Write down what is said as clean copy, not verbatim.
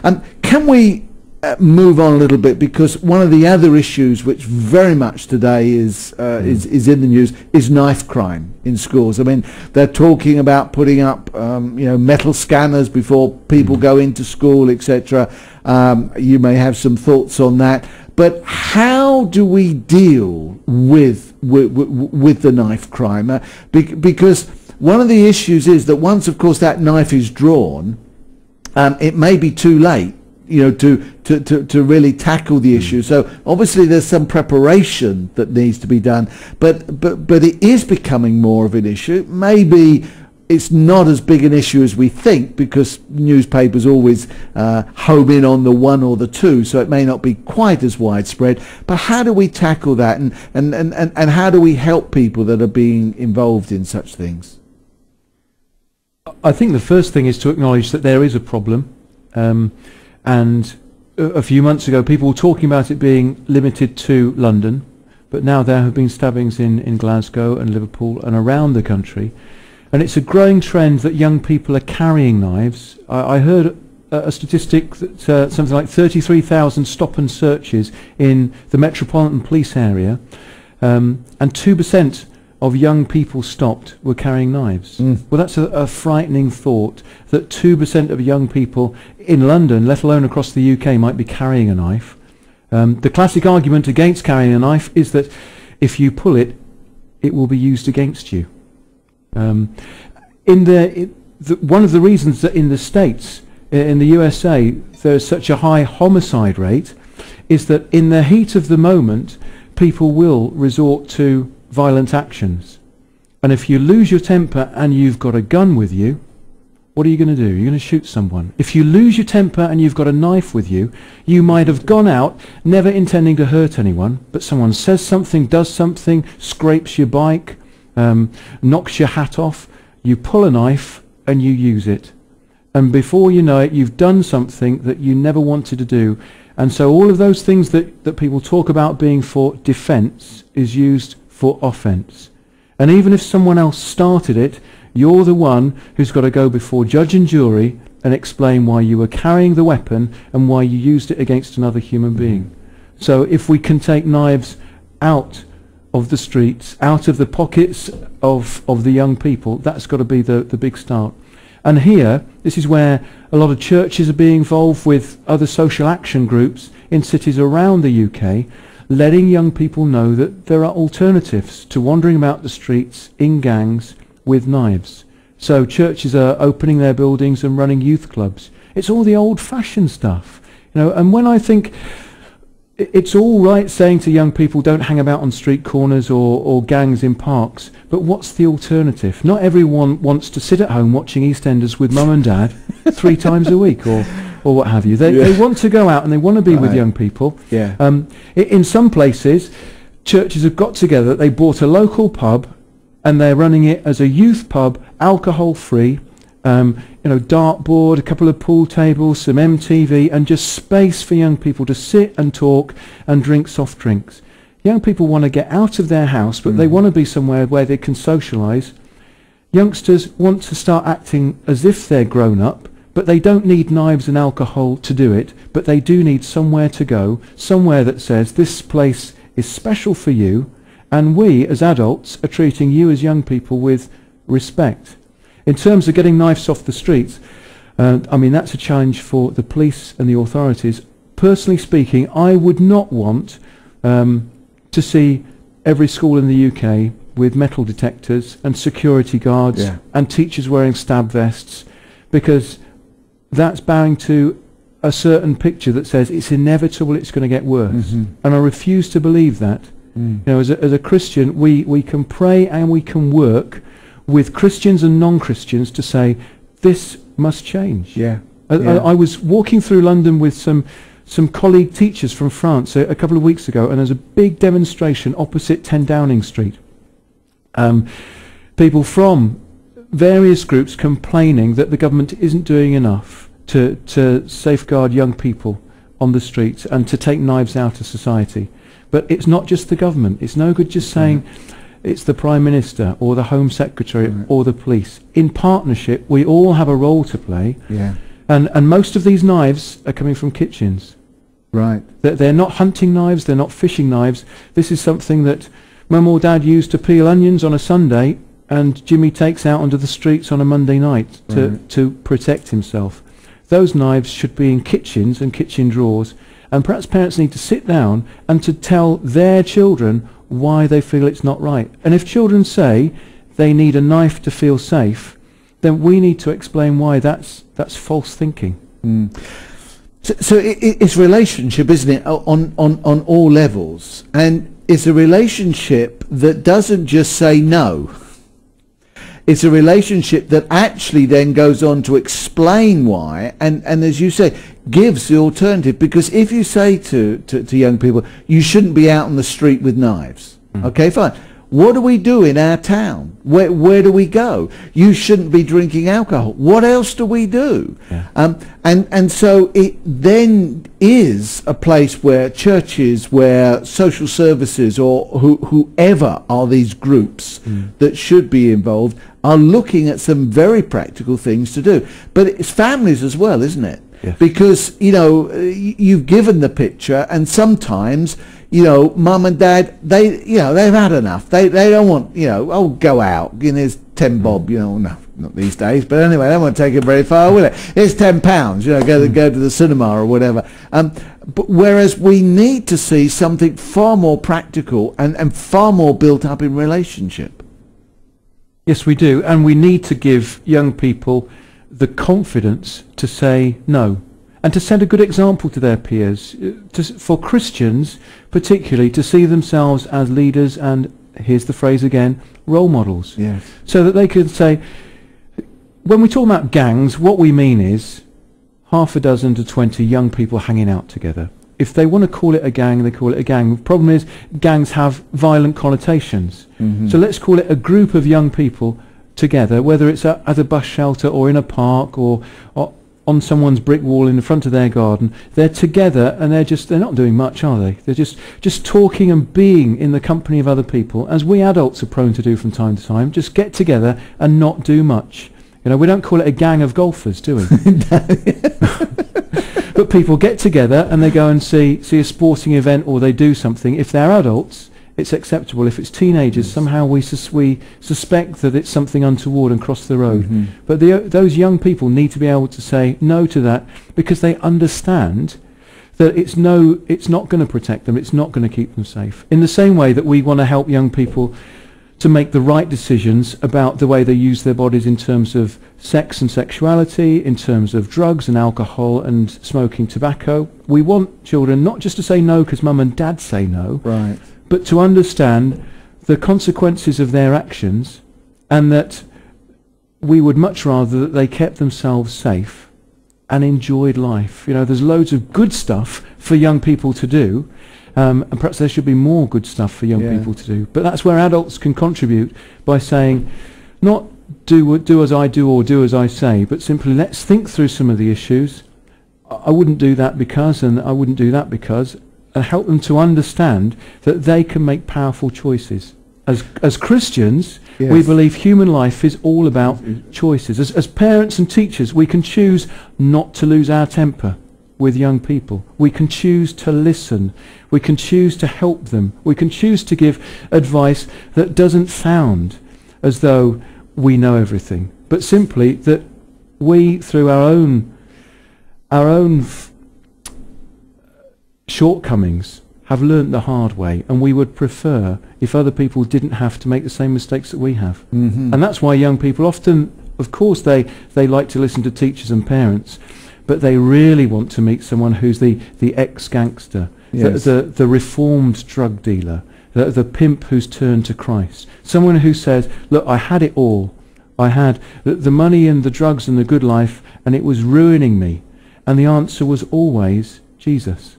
Can we move on a little bit, because one of the other issues which very much today is in the news is knife crime in schools. I mean, they're talking about putting up metal scanners before people go into school, etc. You may have some thoughts on that, but how do we deal with the knife crime? Because one of the issues is that once, of course, that knife is drawn, it may be too late, to really tackle the issue. So obviously there's some preparation that needs to be done, but it is becoming more of an issue. Maybe it's not as big an issue as we think, because newspapers always home in on the one or the two, so it may not be quite as widespread. But how do we tackle that, and how do we help people that are being involved in such things? I think the first thing is to acknowledge that there is a problem. And a few months ago people were talking about it being limited to London, but now there have been stabbings in Glasgow and Liverpool and around the country, and it's a growing trend that young people are carrying knives. I heard a statistic that something like 33,000 stop and searches in the Metropolitan Police area, and 2% of young people stopped were carrying knives. Well, that's a frightening thought, that 2% of young people in London, let alone across the UK, might be carrying a knife. The classic argument against carrying a knife is that if you pull it, it will be used against you. One of the reasons that in the States, in the USA, there's such a high homicide rate is that in the heat of the moment, people will resort to violent actions. And if you lose your temper and you've got a gun with you, what are you going to do? You're going to shoot someone. If you lose your temper and you've got a knife with you, you might have gone out never intending to hurt anyone, but someone says something, does something, scrapes your bike, knocks your hat off, you pull a knife and you use it. And before you know it, you've done something that you never wanted to do. And so all of those things that people talk about being for defense is used for offense. And even if someone else started it, you're the one who's got to go before judge and jury and explain why you were carrying the weapon and why you used it against another human being. So if we can take knives out of the streets, out of the pockets of the young people, that's got to be the big start. And here, this is where a lot of churches are being involved with other social action groups in cities around the UK, letting young people know that there are alternatives to wandering about the streets in gangs with knives. So churches are opening their buildings and running youth clubs. It's all the old-fashioned stuff, and when I think it's all right saying to young people don't hang about on street corners or gangs in parks, but what's the alternative? Not everyone wants to sit at home watching EastEnders with mum and dad 3 times a week or what have you. They want to go out and they want to be with young people. In some places, churches have got together, they bought a local pub and they're running it as a youth pub, alcohol-free, dartboard, a couple of pool tables, some MTV, and just space for young people to sit and talk and drink soft drinks. Young people want to get out of their house, but they want to be somewhere where they can socialise. Youngsters want to start acting as if they're grown up, but they don't need knives and alcohol to do it, but they do need somewhere to go, somewhere that says this place is special for you, and we as adults are treating you as young people with respect. In terms of getting knives off the streets, that's a challenge for the police and the authorities. Personally speaking, I would not want to see every school in the UK with metal detectors and security guards and teachers wearing stab vests, because that's bowing to a certain picture that says it's inevitable, it's going to get worse. And I refuse to believe that. As a Christian, we can pray and we can work with Christians and non-Christians to say this must change. I was walking through London with some colleague teachers from France a couple of weeks ago, and there's a big demonstration opposite 10 Downing Street. People from various groups complaining that the government isn't doing enough to safeguard young people on the streets and to take knives out of society. But it's not just the government. It's no good just saying it's the Prime Minister or the Home Secretary or the police. In partnership, we all have a role to play. And most of these knives are coming from kitchens. Right. They're not hunting knives, they're not fishing knives. This is something that Mum or Dad used to peel onions on a Sunday, and Jimmy takes out onto the streets on a Monday night to protect himself. Those knives should be in kitchens and kitchen drawers, and perhaps parents need to sit down and to tell their children why they feel it's not right. And if children say they need a knife to feel safe, then we need to explain why that's false thinking. So it's relationship, isn't it, on all levels? And it's a relationship that doesn't just say no. It's a relationship that actually then goes on to explain why, and as you say, gives the alternative. Because if you say to young people, you shouldn't be out on the street with knives, okay, fine. What do we do in our town? Where do we go? You shouldn't be drinking alcohol. What else do we do? Yeah. And so it then is a place where churches, where social services, or whoever are these groups that should be involved, are looking at some very practical things to do. But it's families as well, isn't it? Yes. Because, you've given the picture, and sometimes, mum and dad, they've had enough. They don't want, go out. There's 10 bob, no, not these days. But anyway, they don't want to take it very far, will it? It's £10, go to the cinema or whatever. But whereas we need to see something far more practical and far more built up in relationship. Yes, we do. And we need to give young people the confidence to say no, and to set a good example to their peers, for Christians particularly, to see themselves as leaders and, here's the phrase again, role models. Yes. So that they can say, when we talk about gangs, what we mean is half a dozen to 20 young people hanging out together. If they want to call it a gang, they call it a gang. The problem is gangs have violent connotations. So let's call it a group of young people together, whether it's at a bus shelter or in a park or on someone's brick wall in the front of their garden. They're together, and they're not doing much, are they? They're just talking and being in the company of other people, as we adults are prone to do from time to time. Just get together and not do much. We don't call it a gang of golfers, do we? But people get together and they go and see a sporting event, or they do something. If they're adults, it's acceptable. If it's teenagers, somehow we suspect that it's something untoward and cross the road. But those young people need to be able to say no to that, because they understand that it's not going to protect them, it's not going to keep them safe. In the same way that we want to help young people to make the right decisions about the way they use their bodies in terms of sex and sexuality, in terms of drugs and alcohol and smoking tobacco. We want children not just to say no because mum and dad say no, right, but to understand the consequences of their actions, and that we would much rather that they kept themselves safe and enjoyed life. There's loads of good stuff for young people to do, and perhaps there should be more good stuff for young people to do. But that's where adults can contribute by saying, not do as I do or do as I say, but simply let's think through some of the issues. I wouldn't do that because, and I wouldn't do that because, and help them to understand that they can make powerful choices. As Christians, we believe human life is all about choices. As parents and teachers, we can choose not to lose our temper with young people. We can choose to listen. We can choose to help them. We can choose to give advice that doesn't sound as though we know everything, but simply that we, through our own shortcomings, have learnt the hard way, and we would prefer if other people didn't have to make the same mistakes that we have. And that's why young people often, of course, they like to listen to teachers and parents, but they really want to meet someone who's the ex-gangster, the reformed drug dealer, the pimp who's turned to Christ. Someone who says, look, I had it all. I had the money and the drugs and the good life, and it was ruining me. And the answer was always Jesus.